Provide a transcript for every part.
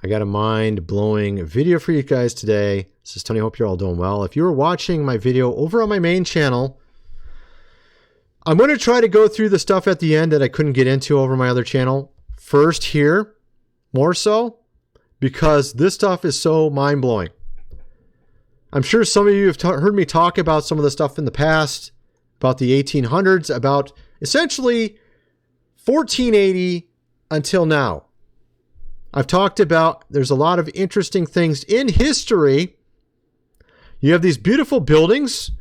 I got a mind-blowing video for you guys today. This is Tony. Hope you're all doing well. If you're watching my video over on my main channel, I'm going to try to go through the stuff at the end that I couldn't get into over my other channel first here, more so, because this stuff is so mind-blowing. I'm sure some of you have heard me talk about some of the stuff in the past, about the 1800s, about essentially 1480 until now. I've talked about there's a lot of interesting things in history. You have these beautiful buildings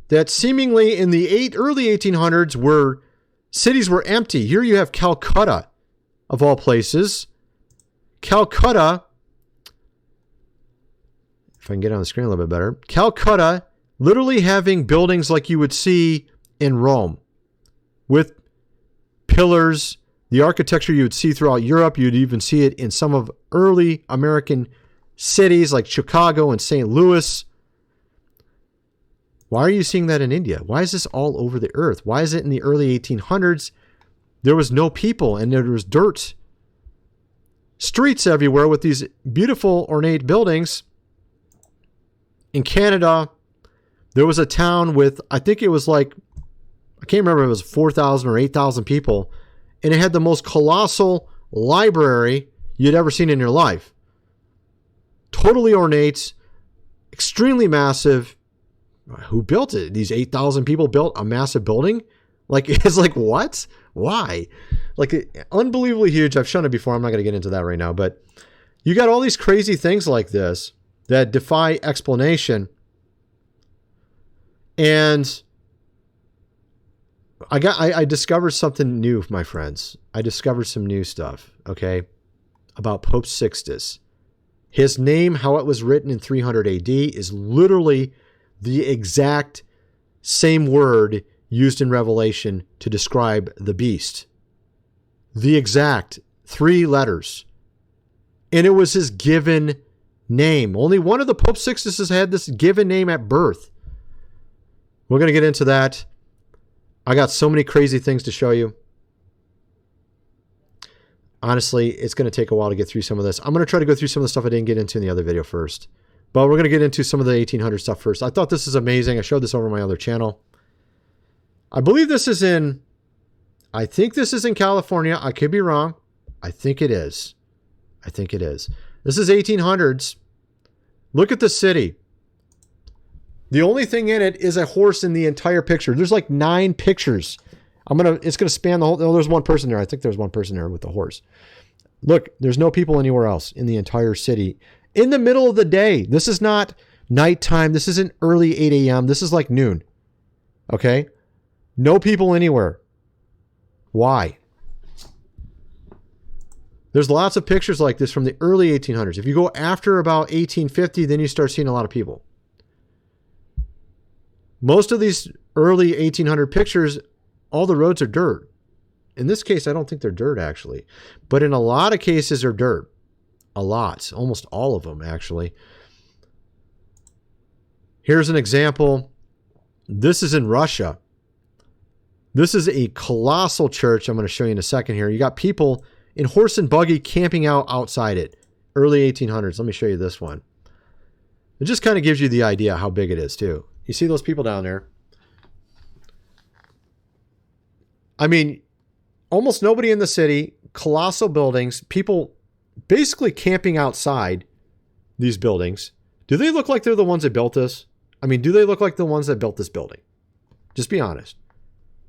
that seemingly in the early 1800s cities were empty. Here you have Calcutta, of all places. Calcutta, if I can get on the screen a little bit better. Calcutta literally having buildings like you would see in Rome with pillars, the architecture you would see throughout Europe. You'd even see it in some of early American cities like Chicago and St. Louis. Why are you seeing that in India? Why is this all over the earth? Why is it in the early 1800s there was no people and there was dirt? Streets everywhere with these beautiful ornate buildings. In Canada, there was a town with, I think it was like, I can't remember if it was 4,000 or 8,000 people, and it had the most colossal library you'd ever seen in your life. Totally ornate, extremely massive. Who built it? These 8,000 people built a massive building? Like, it's like, what? Why? Like, unbelievably huge. I've shown it before. I'm not going to get into that right now, but you got all these crazy things like this that defy explanation. And I discovered something new, my friends. I discovered some new stuff, okay, about Pope Sixtus. His name, how it was written in 300 AD, is literally the exact same word used in Revelation to describe the beast. The exact 3 letters. And it was his given name. Only one of the Pope Sixtuses had this given name at birth. We're going to get into that. I got so many crazy things to show you. Honestly, it's going to take a while to get through some of this. I'm going to try to go through some of the stuff I didn't get into in the other video first. But we're going to get into some of the 1800 stuff first. I thought this is amazing. I showed this over my other channel. I believe this is in, I think this is in California. I could be wrong. I think it is. I think it is. This is 1800s. Look at the city. The only thing in it is a horse in the entire picture. There's like 9 pictures. It's gonna span the whole. Oh, there's one person there. I think there's one person there with the horse. Look, there's no people anywhere else in the entire city. In the middle of the day. This is not nighttime. This isn't early 8 a.m. This is like noon. Okay? No people anywhere. Why? There's lots of pictures like this from the early 1800s. If you go after about 1850, then you start seeing a lot of people. Most of these early 1800 pictures, all the roads are dirt. In this case, I don't think they're dirt, actually. But in a lot of cases, they're dirt. A lot. Almost all of them, actually. Here's an example. This is in Russia. This is a colossal church. I'm going to show you in a second here. You got people in horse and buggy camping out outside it. Early 1800s. Let me show you this one. It just kind of gives you the idea how big it is, too. You see those people down there? I mean, almost nobody in the city, colossal buildings, people basically camping outside these buildings. Do they look like they're the ones that built this? I mean, do they look like the ones that built this building? Just be honest.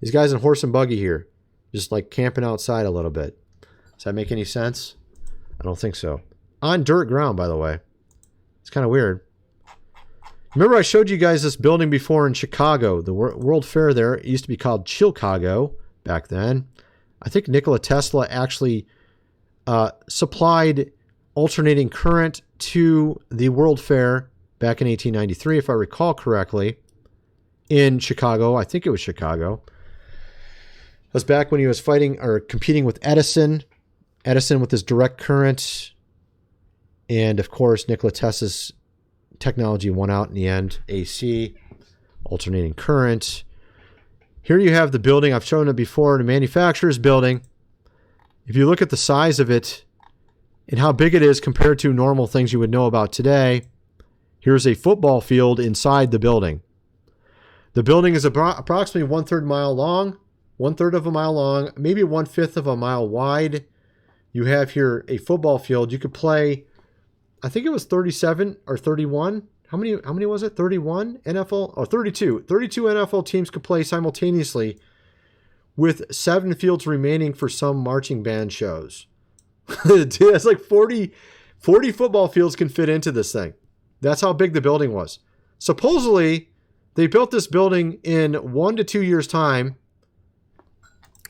These guys in horse and buggy here, just like camping outside a little bit. Does that make any sense? I don't think so. On dirt ground, by the way. It's kind of weird. Remember I showed you guys this building before in Chicago. The World Fair there. It used to be called Chilcago back then. I think Nikola Tesla actually supplied alternating current to the World Fair back in 1893, if I recall correctly, in Chicago. I think it was Chicago. That was back when he was fighting or competing with Edison. Edison with his direct current. And, of course, Nikola Tesla's technology won out in the end. AC, alternating current. Here you have the building. I've shown it before, the manufacturer's building. If you look at the size of it, and how big it is compared to normal things you would know about today. Here's a football field inside the building. The building is approximately 1/3 mile long, 1/3 of a mile long, maybe 1/5 of a mile wide. You have here a football field. You could play, I think it was 37 or 31. How many was it? 31 NFL? Oh, 32. 32 NFL teams could play simultaneously with 7 fields remaining for some marching band shows. Dude, that's like 40 football fields can fit into this thing. That's how big the building was. Supposedly, they built this building in 1 to 2 years' time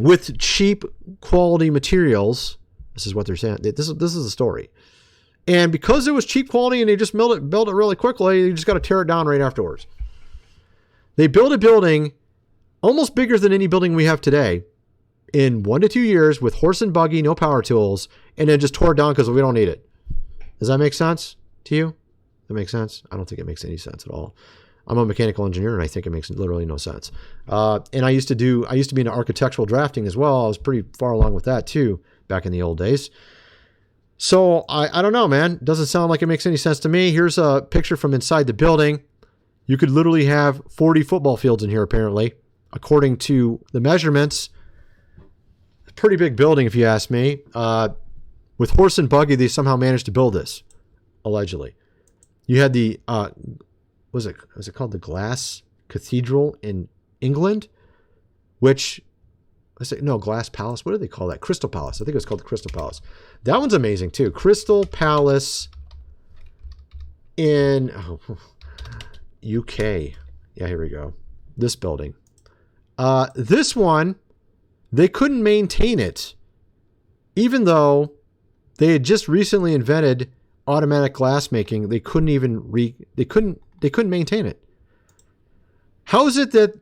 with cheap quality materials. This is what they're saying. This is the story. And because it was cheap quality and they just built it really quickly, you just got to tear it down right afterwards. They built a building almost bigger than any building we have today in 1 to 2 years with horse and buggy, no power tools, and then just tore it down because we don't need it. Does that make sense to you? That makes sense? I don't think it makes any sense at all. I'm a mechanical engineer, and I think it makes literally no sense. And I used to be in architectural drafting as well. I was pretty far along with that too back in the old days. So I don't know, man. It doesn't sound like it makes any sense to me. Here's a picture from inside the building. You could literally have 40 football fields in here, apparently, according to the measurements. A pretty big building, if you ask me. With horse and buggy, they somehow managed to build this, allegedly. You had the was it called the Glass Cathedral in England, which Glass Palace. What do they call that? Crystal Palace. I think it was called the Crystal Palace. That one's amazing too. Crystal Palace in UK. Yeah, here we go. This building. This one, they couldn't maintain it, even though they had just recently invented automatic glass making. They couldn't maintain it. How is it that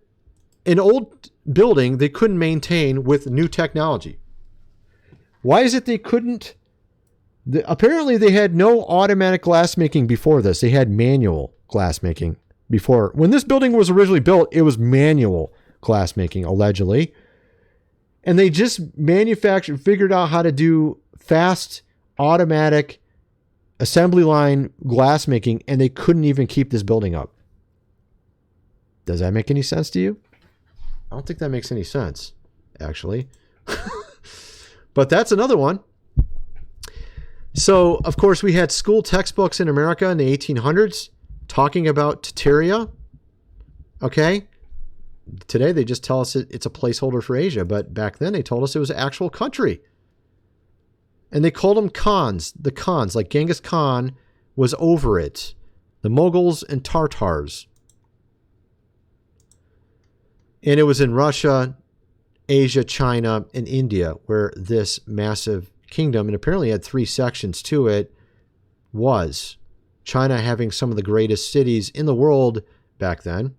an old building they couldn't maintain with new technology? Why is it they couldn't? Apparently they had no automatic glass making before this. They had manual glass making before. When this building was originally built, it was manual glass making, allegedly. And they just figured out how to do fast automatic assembly line glass making, and they couldn't even keep this building up. Does that make any sense to you? I don't think that makes any sense, actually. But that's another one. So, of course, we had school textbooks in America in the 1800s talking about Tartaria. Okay? Today, they just tell us it's a placeholder for Asia, but back then they told us it was an actual country. And they called them Khans, the Khans, like Genghis Khan was over it. The Mughals and Tartars. And it was in Russia, Asia, China, and India where this massive kingdom, and apparently had 3 sections to it, was. China having some of the greatest cities in the world back then.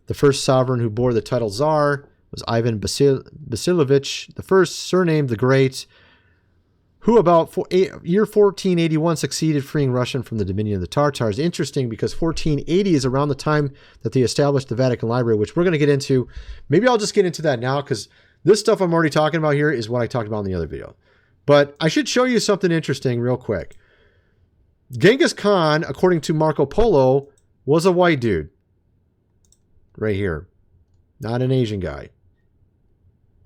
The first sovereign who bore the title Tsar was Ivan Vasilievich I, surnamed the Great, who about year 1481 succeeded freeing Russia from the dominion of the Tartars. Interesting, because 1480 is around the time that they established the Vatican Library, which we're going to get into. Maybe I'll just get into that now, because this stuff I'm already talking about here is what I talked about in the other video. But I should show you something interesting real quick. Genghis Khan, according to Marco Polo, was a white dude. Right here. Not an Asian guy.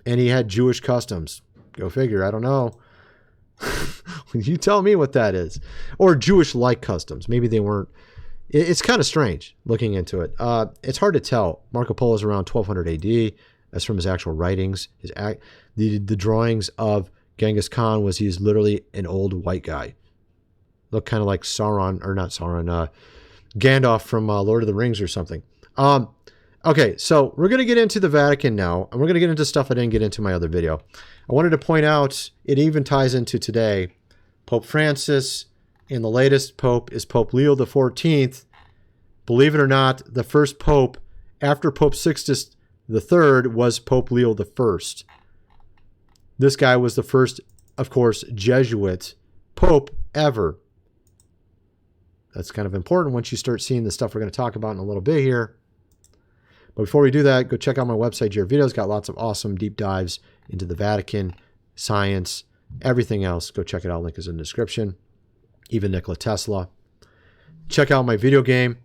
And he had Jewish customs. Go figure, I don't know. You tell me what that is. Or Jewish-like customs. Maybe they weren't. It's kind of strange looking into it. It's hard to tell. Marco Polo is around 1200 AD. That's from his actual writings. The drawings of Genghis Khan was he's literally an old white guy. Looked kind of like Sauron, or not Sauron, Gandalf from Lord of the Rings or something. Okay, so we're going to get into the Vatican now, and we're going to get into stuff I didn't get into my other video. I wanted to point out, it even ties into today, Pope Francis, and the latest Pope is Pope Leo XIV. Believe it or not, the first Pope after Pope Sixtus III was Pope Leo I. This guy was the first, of course, Jesuit Pope ever. That's kind of important once you start seeing the stuff we're going to talk about in a little bit here. But before we do that, go check out my website. Your videos got lots of awesome deep dives into the Vatican, science, Everything else, go check it out. Link is in the description. Even Nikola Tesla. Check out my video game.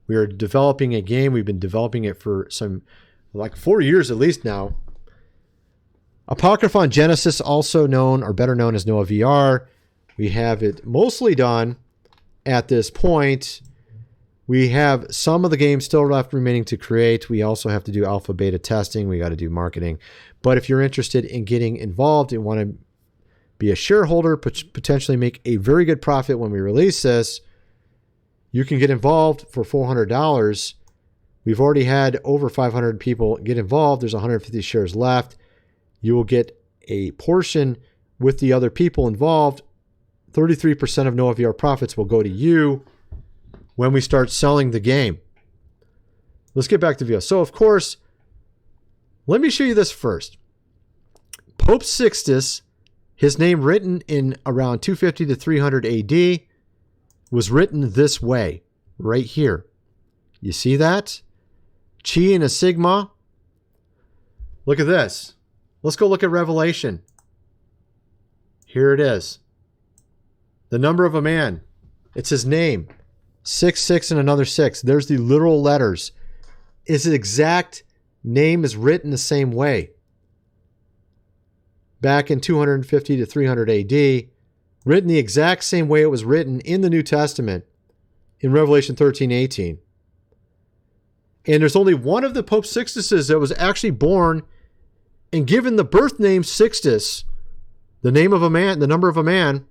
We are developing a game. We've been developing it for like 4 years at least now. Apocryphon Genesis, also known or better known as Noah VR. We have it mostly done at this point. We have some of the game still left remaining to create. We also have to do alpha beta testing. We got to do marketing. But if you're interested in getting involved and want to be a shareholder, potentially make a very good profit when we release this, you can get involved for $400. We've already had over 500 people get involved. There's 150 shares left. You will get a portion with the other people involved. 33% of Noah VR profits will go to you when we start selling the game. Let's get back to VR. So, of course, let me show you this first. Pope Sixtus, his name written in around 250 to 300 AD, was written this way, right here. You see that? Chi and a sigma. Look at this. Let's go look at Revelation. Here it is. The number of a man. It's his name. 6, 6, and another 6. There's the literal letters. His exact name is written the same way. Back in 250 to 300 AD, written the exact same way it was written in the New Testament in Revelation 13, 18. And there's only one of the Pope Sixtuses that was actually born and given the birth name Sixtus, the name of a man, the number of a man,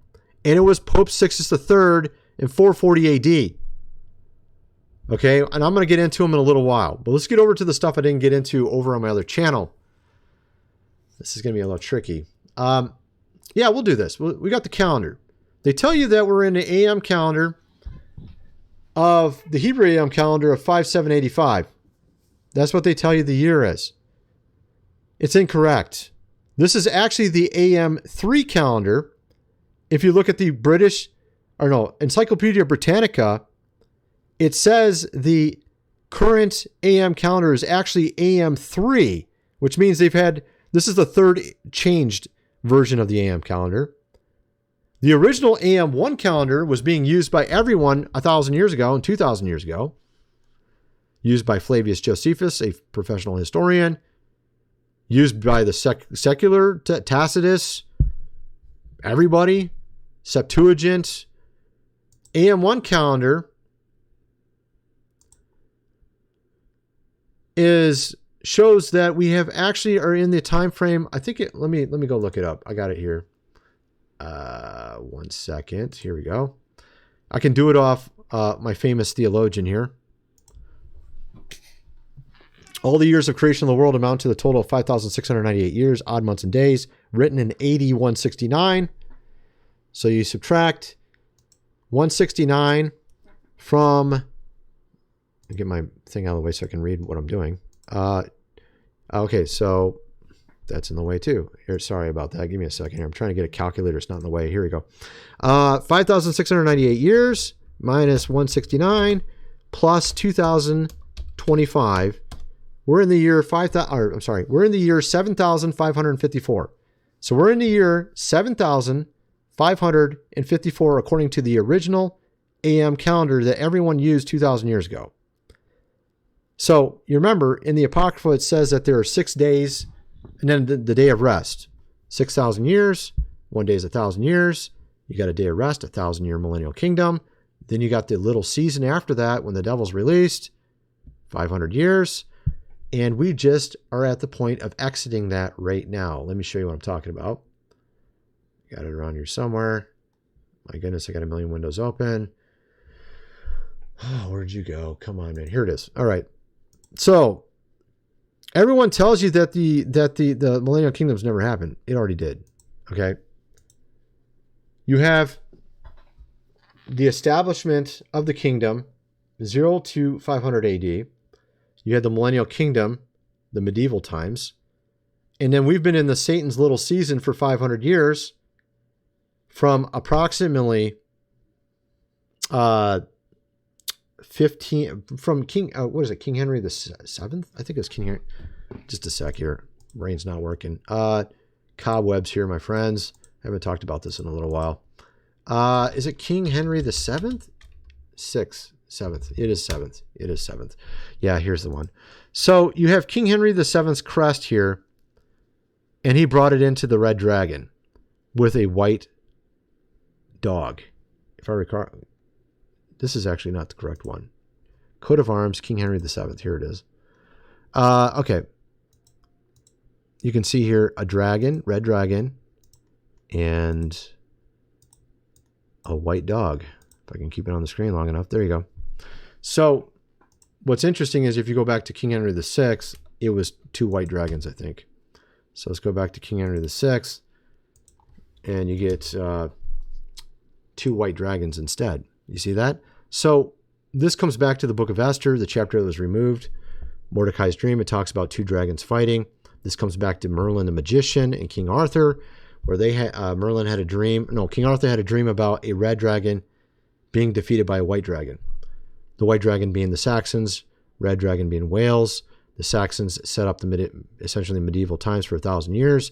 and it was Pope Sixtus III in 440 AD. Okay, and I'm going to get into him in a little while. But let's get over to the stuff I didn't get into over on my other channel. This is going to be a little tricky. Yeah, we'll do this. We got the calendar. They tell you that we're in the AM calendar of the Hebrew AM calendar of 5785. That's what they tell you the year is. It's incorrect. This is actually the AM3 calendar. If you look at the Encyclopedia Britannica, it says the current AM calendar is actually AM3, which means this is the third changed version of the AM calendar. The original AM1 calendar was being used by everyone 1,000 years ago and 2,000 years ago. Used by Flavius Josephus, a professional historian. Used by the secular Tacitus, everybody, Septuagint. AM1 calendar shows that we have actually are in the time frame. I think let me go look it up. I got it here. 1 second. Here we go. I can do it off my famous theologian here. All the years of creation of the world amount to the total of 5,698 years, odd months and days, written in AD 169. So you subtract 169 from, I'll get my thing out of the way so I can read what I'm doing. Okay, so that's in the way too. Here, sorry about that. Give me a second here. I'm trying to get a calculator. It's not in the way. Here we go. 5,698 years minus 169 plus 2,025. We're in the year 7,554. So we're in the year 7,554 according to the original AM calendar that everyone used 2,000 years ago. So you remember in the Apocrypha it says that there are 6 days and then the day of rest. 6,000 years, 1 day is 1,000 years. You got a day of rest, 1,000-year millennial kingdom. Then you got the little season after that when the devil's released, 500 years. And we just are at the point of exiting that right now. Let me show you what I'm talking about. Got it around here somewhere. My goodness, I got a million windows open. Oh, where'd you go? Come on, man. Here it is. All right. So everyone tells you that the millennial kingdoms never happened. It already did. Okay. You have the establishment of the kingdom, 0 to 500 AD. You had the millennial kingdom, the medieval times. And then we've been in the Satan's little season for 500 years from approximately 15 from King King Henry the Seventh? I think it was King Henry. Just a sec here. Brain's not working. Cobwebs here, my friends. I haven't talked about this in a little while. Is it King Henry the Seventh? Seventh. It is seventh. It is seventh. Yeah, here's the one. So you have King Henry the Seventh's crest here, and he brought it into the Red Dragon with a white dog. If I recall, this is actually not the correct one. Coat of Arms, King Henry the Seventh. Here it is. Okay. You can see here a dragon, red dragon, and a white dog. If I can keep it on the screen long enough. There you go. So what's interesting is if you go back to King Henry VI, it was 2 white dragons, I think. So let's go back to King Henry VI, and you get 2 white dragons instead. You see that? So this comes back to the book of Esther, the chapter that was removed. Mordecai's dream, it talks about 2 dragons fighting. This comes back to Merlin the magician and King Arthur, where Merlin had a dream. No, King Arthur had a dream about a red dragon being defeated by a white dragon. The white dragon being the Saxons, red dragon being Wales. The Saxons set up essentially medieval times for 1,000 years.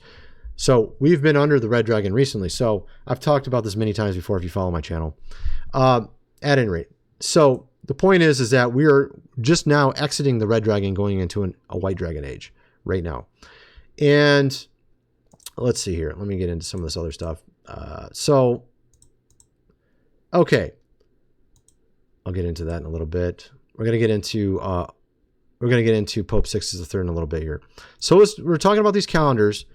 So we've been under the red dragon recently. So I've talked about this many times before if you follow my channel. At any rate, so the point is that we are just now exiting the red dragon, going into a white dragon age right now. And let's see here. Let me get into some of this other stuff. Okay. I'll get into that in a little bit. We're going to get into Pope Sixtus III in a little bit here. So we're talking about these calendars.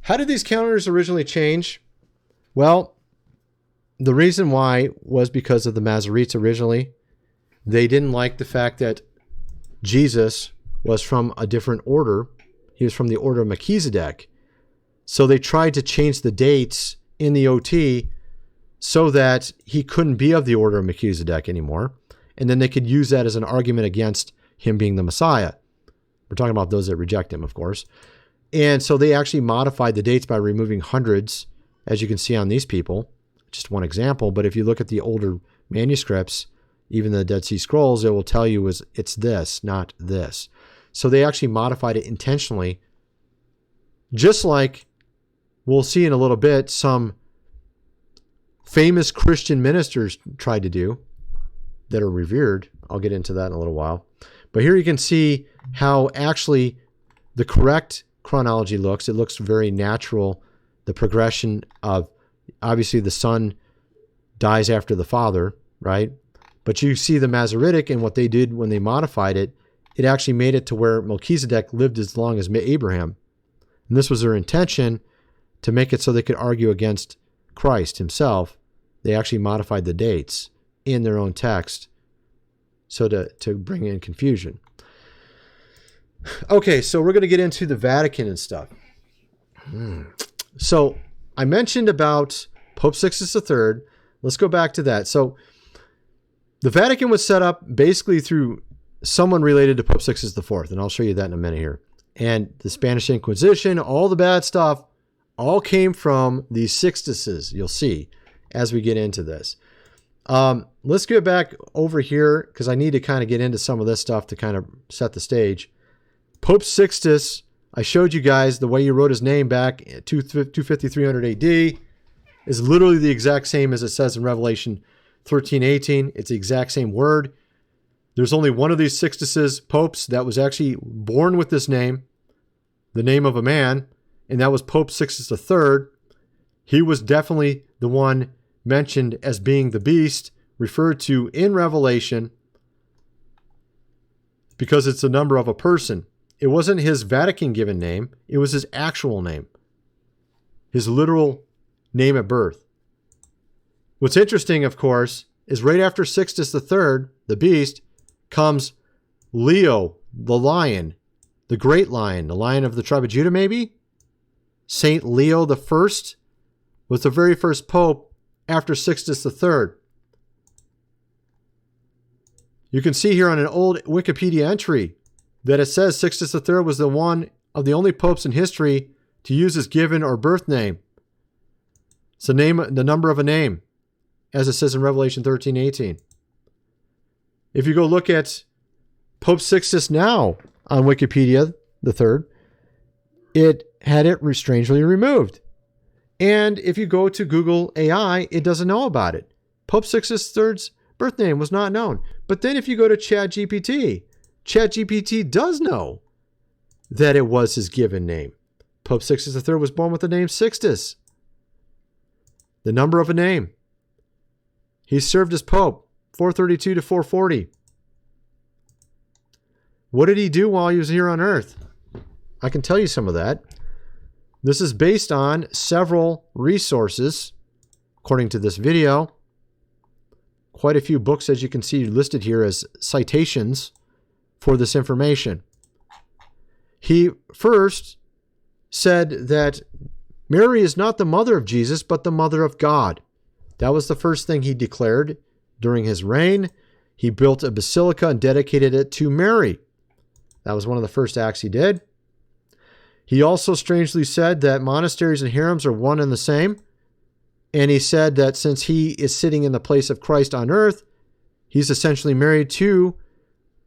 How did these calendars originally change? Well, the reason why was because of the Masoretes originally. They didn't like the fact that Jesus was from a different order. He was from the order of Melchizedek. So they tried to change the dates in the OT so that he couldn't be of the order of Melchizedek anymore. And then they could use that as an argument against him being the Messiah. We're talking about those that reject him, of course. And so they actually modified the dates by removing hundreds, as you can see on these people. Just one example. But if you look at the older manuscripts, even the Dead Sea Scrolls, it will tell you it's this, not this. So they actually modified it intentionally, just like we'll see in a little bit some famous Christian ministers tried to do that are revered. I'll get into that in a little while. But here you can see how actually the correct chronology looks. It looks very natural. The progression of, obviously the son dies after the father, right? But you see the Masoretic and what they did when they modified it, it actually made it to where Melchizedek lived as long as Abraham. And this was their intention, to make it so they could argue against Christ himself. They actually modified the dates in their own text so to bring in confusion. Okay, so we're going to get into the Vatican and stuff. So I mentioned about Pope Sixtus III. Let's go back to that. So the Vatican was set up basically through someone related to Pope Sixtus IV, and I'll show you that in a minute here. And the Spanish Inquisition, all the bad stuff, all came from these Sixtuses, you'll see, as we get into this. Let's get back over here, because I need to kind of get into some of this stuff to kind of set the stage. Pope Sixtus, I showed you guys the way he wrote his name back at 250, 300 AD, is literally the exact same as it says in Revelation 13:18. It's the exact same word. There's only one of these Sixtuses, popes, that was actually born with this name, the name of a man, and that was Pope Sixtus III. He was definitely the one mentioned as being the beast, referred to in Revelation, because it's the number of a person. It wasn't his Vatican given name. It was his actual name. His literal name at birth. What's interesting, of course, is right after Sixtus III, the beast, comes Leo, the lion, the great lion, the lion of the tribe of Judah, maybe? Saint Leo the First was the very first pope after Sixtus III. You can see here on an old Wikipedia entry that it says Sixtus III was the one of the only popes in history to use his given or birth name. It's the number of a name, as it says in Revelation 13:18. If you go look at Pope Sixtus now on Wikipedia, the third, it had it strangely removed. And if you go to Google AI, it doesn't know about it. Pope Sixtus III's birth name was not known. But then if you go to ChatGPT, ChatGPT does know that it was his given name. Pope Sixtus III was born with the name Sixtus, the number of a name. He served as Pope, 432 to 440. What did he do while he was here on earth? I can tell you some of that. This is based on several resources, according to this video. Quite a few books, as you can see, listed here as citations for this information. He first said that Mary is not the mother of Jesus, but the mother of God. That was the first thing he declared during his reign. He built a basilica and dedicated it to Mary. That was one of the first acts he did. He also strangely said that monasteries and harems are one and the same. And he said that since he is sitting in the place of Christ on earth, he's essentially married to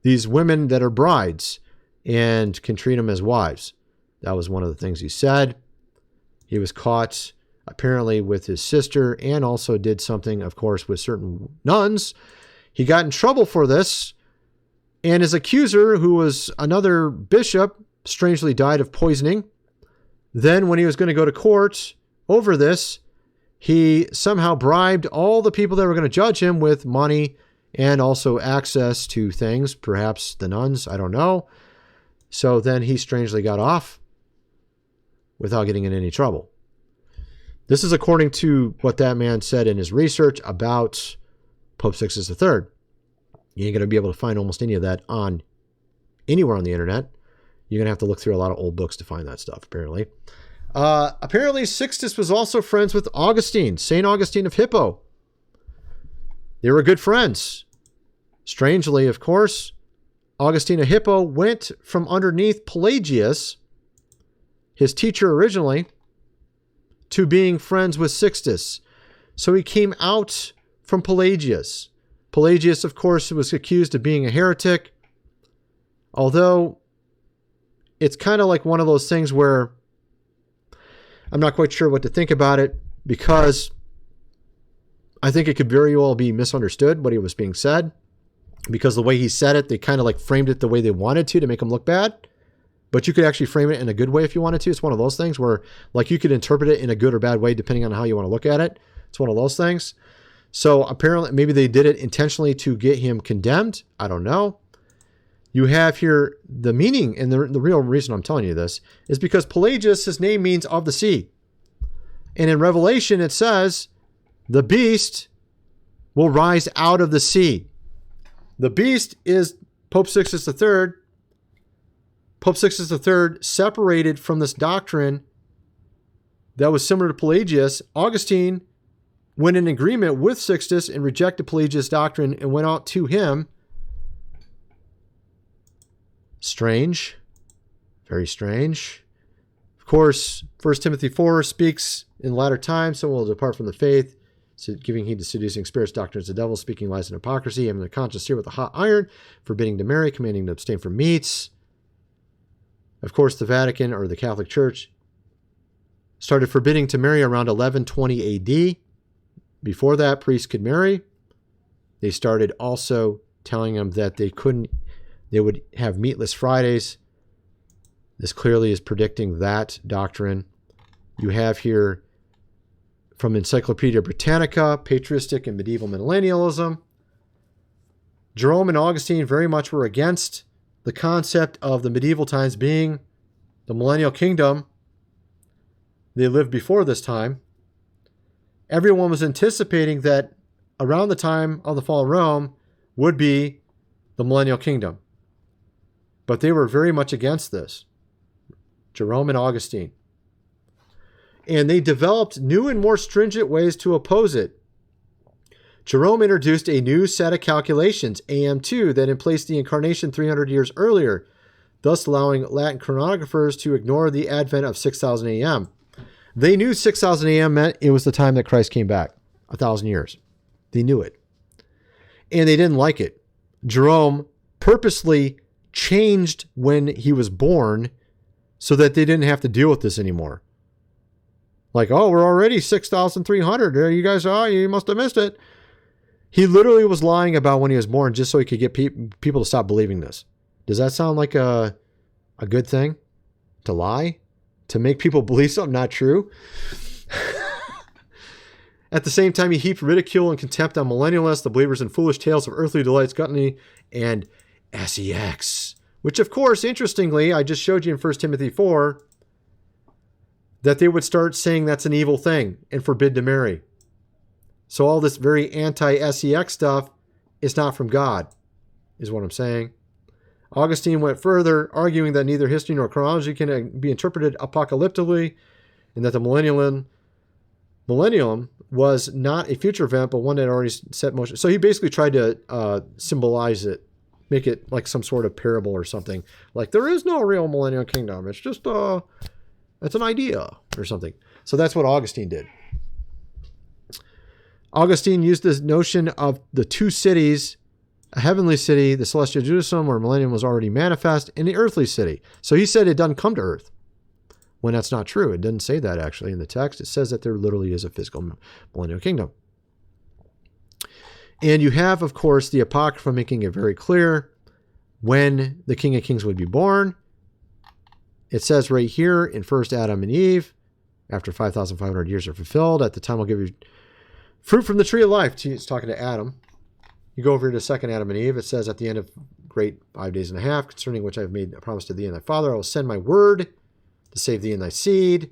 these women that are brides and can treat them as wives. That was one of the things he said. He was caught apparently with his sister and also did something, of course, with certain nuns. He got in trouble for this. And his accuser, who was another bishop, strangely died of poisoning. Then when he was going to go to court over this, he somehow bribed all the people that were going to judge him with money and also access to things, perhaps the nuns, I don't know. So then he strangely got off without getting in any trouble. This is according to what that man said in his research about Pope Sixtus III. You ain't going to be able to find almost any of that on anywhere on the internet. You're going to have to look through a lot of old books to find that stuff, apparently. Apparently, Sixtus was also friends with Augustine, St. Augustine of Hippo. They were good friends. Strangely, of course, Augustine of Hippo went from underneath Pelagius, his teacher originally, to being friends with Sixtus. So he came out from Pelagius. Pelagius, of course, was accused of being a heretic, although it's kind of like one of those things where I'm not quite sure what to think about it, because I think it could very well be misunderstood what he was being said, because the way he said it, they kind of like framed it the way they wanted to make him look bad. But you could actually frame it in a good way if you wanted to. It's one of those things where like you could interpret it in a good or bad way depending on how you want to look at it. It's one of those things. So apparently maybe they did it intentionally to get him condemned. I don't know. You have here the meaning, and the real reason I'm telling you this is because Pelagius, his name means of the sea. And in Revelation it says, the beast will rise out of the sea. The beast is Pope Sixtus III. Pope Sixtus III separated from this doctrine that was similar to Pelagius. Augustine went in agreement with Sixtus and rejected Pelagius' doctrine and went out to him. Strange. Very strange. Of course, 1 Timothy 4 speaks in latter times, some will depart from the faith, giving heed to seducing spirits, doctrines of the devil, speaking lies and hypocrisy, having their conscience seared with a hot iron, forbidding to marry, commanding to abstain from meats. Of course, the Vatican, or the Catholic Church, started forbidding to marry around 1120 AD. Before that, priests could marry. They started also telling them that they would have meatless Fridays. This clearly is predicting that doctrine. You have here from Encyclopedia Britannica, patristic and medieval millennialism. Jerome and Augustine very much were against the concept of the medieval times being the millennial kingdom. They lived before this time. Everyone was anticipating that around the time of the fall of Rome would be the millennial kingdom. But they were very much against this. Jerome and Augustine. And they developed new and more stringent ways to oppose it. Jerome introduced a new set of calculations, AM2, that emplaced the incarnation 300 years earlier, thus allowing Latin chronographers to ignore the advent of 6000 AM. They knew 6000 AM meant it was the time that Christ came back, 1,000 years. They knew it. And they didn't like it. Jerome purposely changed when he was born so that they didn't have to deal with this anymore. Like, oh, we're already 6,300. There you guys are. You must have missed it. He literally was lying about when he was born just so he could get people to stop believing this. Does that sound like a good thing? To lie? To make people believe something not true? At the same time, he heaped ridicule and contempt on millennialists, the believers in foolish tales of earthly delights, gluttony, and sex. Which, of course, interestingly, I just showed you in 1 Timothy 4, that they would start saying that's an evil thing and forbid to marry. So all this very anti-sex stuff is not from God, is what I'm saying. Augustine went further, arguing that neither history nor chronology can be interpreted apocalyptically, and that the millennium was not a future event, but one that already set motion. So he basically tried to symbolize it, make it like some sort of parable or something. Like, there is no real millennial kingdom. It's just it's an idea or something. So that's what Augustine did. Augustine used this notion of the two cities, a heavenly city, the celestial Jerusalem, where millennium was already manifest, and the earthly city. So he said it doesn't come to earth, when that's not true. It doesn't say that actually in the text. It says that there literally is a physical millennial kingdom. And you have, of course, the Apocrypha making it very clear when the King of Kings would be born. It says right here in 1 Adam and Eve, after 5,500 years are fulfilled, at the time I'll give you fruit from the tree of life. It's talking to Adam. You go over to 2 Adam and Eve. It says, at the end of great 5 days and a half, concerning which I have made a promise to thee and thy father, I will send my word to save thee and thy seed.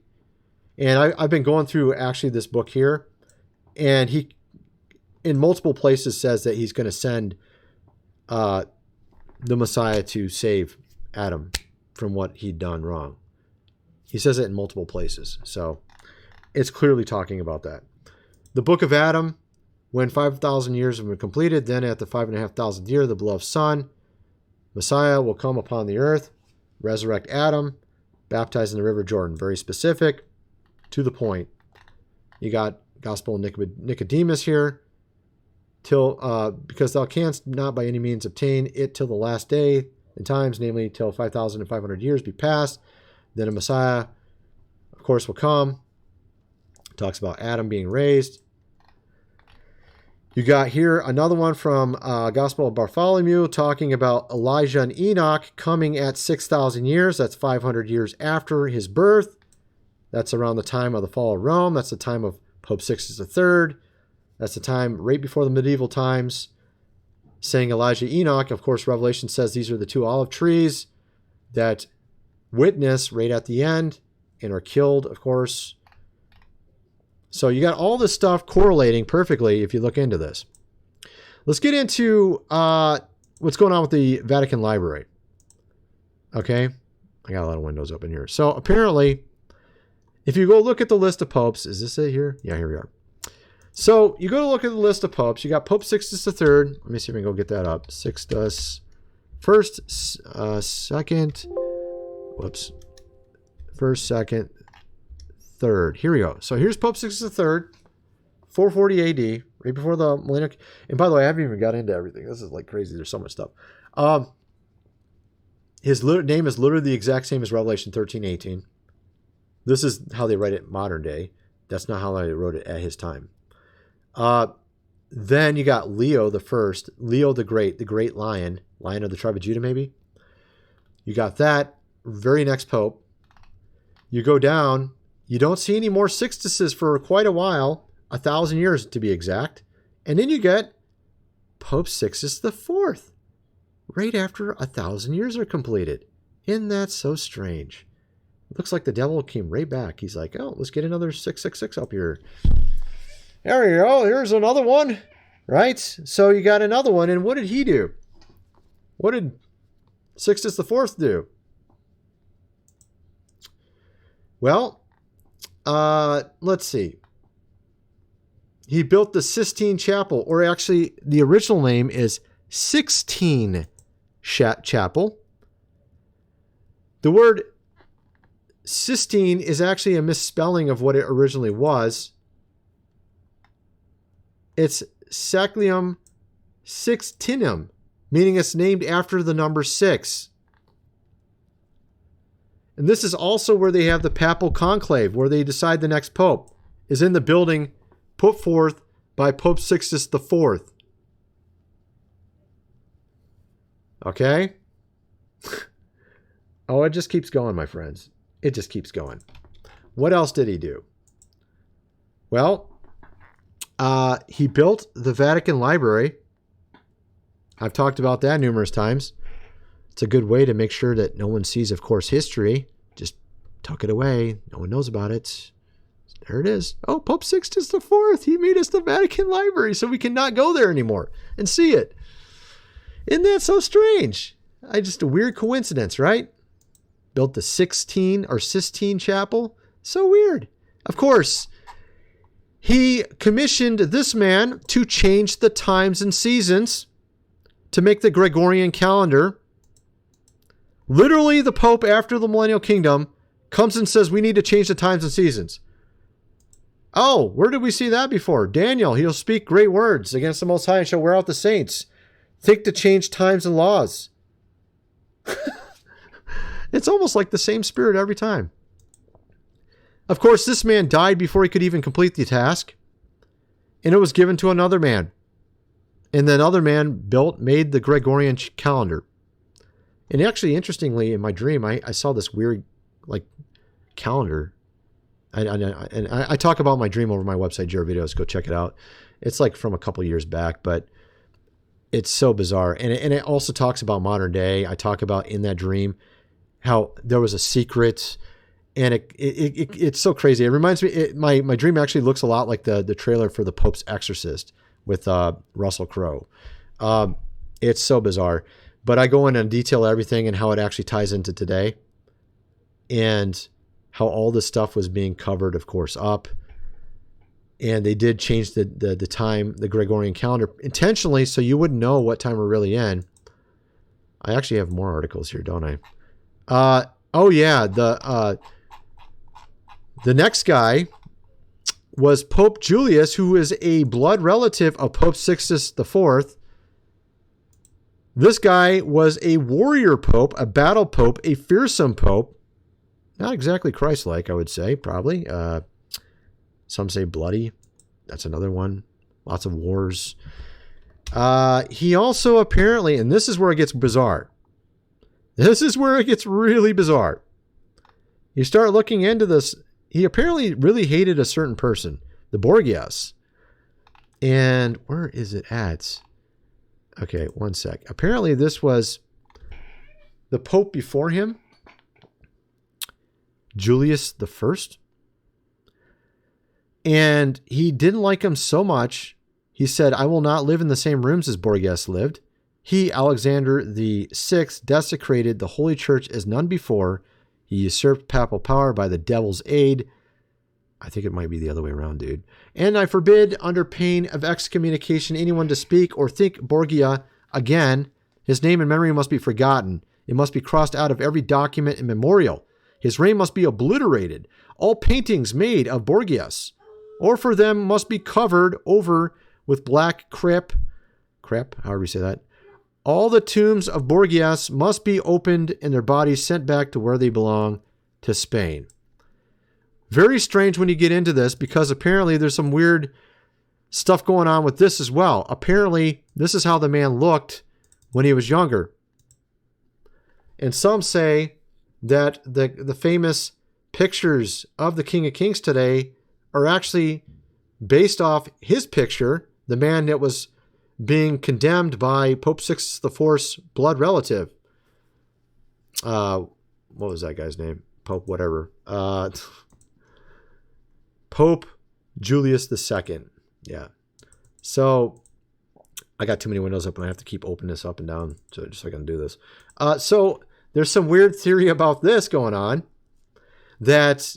And I've been going through actually this book here, and he, in multiple places, says that he's going to send the Messiah to save Adam from what he'd done wrong. He says it in multiple places. So it's clearly talking about that. The book of Adam, when 5,000 years have been completed, then at the 5,500th year, the beloved Son, Messiah, will come upon the earth, resurrect Adam, baptized in the river Jordan. Very specific, to the point. You got Gospel of Nicodemus here. Because thou canst not by any means obtain it till the last day in times, namely till 5,500 years be passed. Then a Messiah, of course, will come. Talks about Adam being raised. You got here another one from Gospel of Bartholomew talking about Elijah and Enoch coming at 6,000 years. That's 500 years after his birth. That's around the time of the fall of Rome. That's the time of Pope Sixtus III. That's the time right before the medieval times. Saying Elijah, Enoch, of course, Revelation says these are the two olive trees that witness right at the end and are killed, of course. So you got all this stuff correlating perfectly if you look into this. Let's get into what's going on with the Vatican Library. Okay? I got a lot of windows open here. So apparently, if you go look at the list of popes, is this it here? Yeah, here we are. So you go to look at the list of popes. You got Pope Sixtus III. Let me see if I can go get that up. Sixtus first, second. Whoops. First, second, third. Here we go. So here's Pope Sixtus III, 440 AD, right before the millennium. And by the way, I haven't even got into everything. This is like crazy. There's so much stuff. His name is literally the exact same as Revelation 13:18. This is how they write it modern day. That's not how they wrote it at his time. Then you got Leo the First, Leo the Great Lion of the tribe of Judah, maybe. You got that. Very next pope. You go down. You don't see any more Sixtuses for quite a while, 1,000 years to be exact. And then you get Pope Sixtus IV, right after 1,000 years are completed. Isn't that so strange? It looks like the devil came right back. He's like, oh, let's get another 666 up here. There we go. Here's another one, right? So you got another one. And what did he do? What did Sixtus IV do? Well, let's see. He built the Sistine Chapel, or actually the original name is Sixtine Chapel. The word Sistine is actually a misspelling of what it originally was. It's Saclium Sixtinum, meaning it's named after the number 6. And this is also where they have the papal conclave, where they decide the next pope, is in the building put forth by Pope Sixtus IV. Okay? Oh, it just keeps going, my friends. It just keeps going. What else did he do? Well, he built the Vatican Library. I've talked about that numerous times. It's a good way to make sure that no one sees, of course, history. Just tuck it away. No one knows about it. There it is. Oh, Pope Sixtus IV. He made us the Vatican Library so we cannot go there anymore and see it. Isn't that so strange? Just a weird coincidence, right? Built the Sistine Chapel. So weird. Of course, he commissioned this man to change the times and seasons to make the Gregorian calendar. Literally, the Pope, after the Millennial Kingdom, comes and says, we need to change the times and seasons. Oh, where did we see that before? Daniel, he'll speak great words against the Most High and shall wear out the saints. Think to change times and laws. It's almost like the same spirit every time. Of course, this man died before he could even complete the task. And it was given to another man. And then other man made the Gregorian calendar. And actually, interestingly, in my dream, I saw this weird, calendar. And I talk about my dream over my website, Jared Videos. Go check it out. It's from a couple years back, but it's so bizarre. And it also talks about modern day. I talk about in that dream how there was a secret, and it's so crazy. It reminds me, my dream actually looks a lot like the trailer for The Pope's Exorcist with Russell Crowe. It's so bizarre. But I go in and detail everything and how it actually ties into today, and how all this stuff was being covered, of course, up. And they did change the time, the Gregorian calendar, intentionally so you wouldn't know what time we're really in. I actually have more articles here, don't I? Oh yeah, the next guy was Pope Julius, who is a blood relative of Pope Sixtus IV. This guy was a warrior pope, a battle pope, a fearsome pope. Not exactly Christ-like, I would say, probably. Some say bloody. That's another one. Lots of wars. He also apparently, and this is where it gets bizarre. This is where it gets really bizarre. You start looking into this. He apparently really hated a certain person, the Borgias. And where is it at? Okay, one sec. Apparently this was the Pope before him, Julius I. And he didn't like him so much, he said, I will not live in the same rooms as Borgias lived. He, Alexander the Sixth, desecrated the Holy Church as none before. He usurped papal power by the devil's aid. I think it might be the other way around, dude. And I forbid, under pain of excommunication, anyone to speak or think Borgia again. His name and memory must be forgotten. It must be crossed out of every document and memorial. His reign must be obliterated. All paintings made of Borgias, or for them, must be covered over with black crepe, however you say that. All the tombs of Borgias must be opened and their bodies sent back to where they belong, to Spain. Very strange when you get into this, because apparently there's some weird stuff going on with this as well. Apparently, this is how the man looked when he was younger. And some say that the famous pictures of the King of Kings today are actually based off his picture, the man that was being condemned by Pope Sixtus IV's blood relative. What was that guy's name? Pope whatever. Pope Julius II. Yeah. So I got too many windows open. I have to keep opening this up and down so I can do this. So there's some weird theory about this going on, that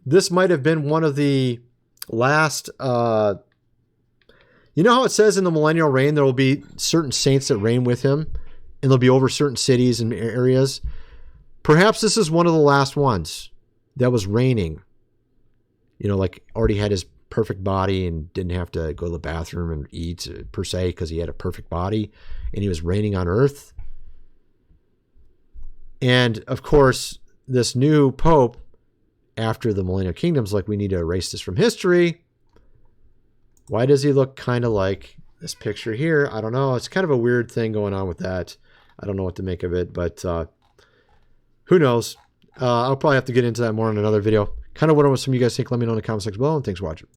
this might have been one of the last... you know how it says in the millennial reign there will be certain saints that reign with him, and they'll be over certain cities and areas? Perhaps this is one of the last ones that was reigning. Already had his perfect body and didn't have to go to the bathroom and eat, per se, because he had a perfect body, and he was reigning on earth. And, of course, this new pope after the Millennial Kingdom's like, we need to erase this from history. Why does he look kind of like this picture here? I don't know. It's kind of a weird thing going on with that. I don't know what to make of it, but who knows? I'll probably have to get into that more in another video. Kind of what some of you guys think. Let me know in the comment section below, and thanks for watching.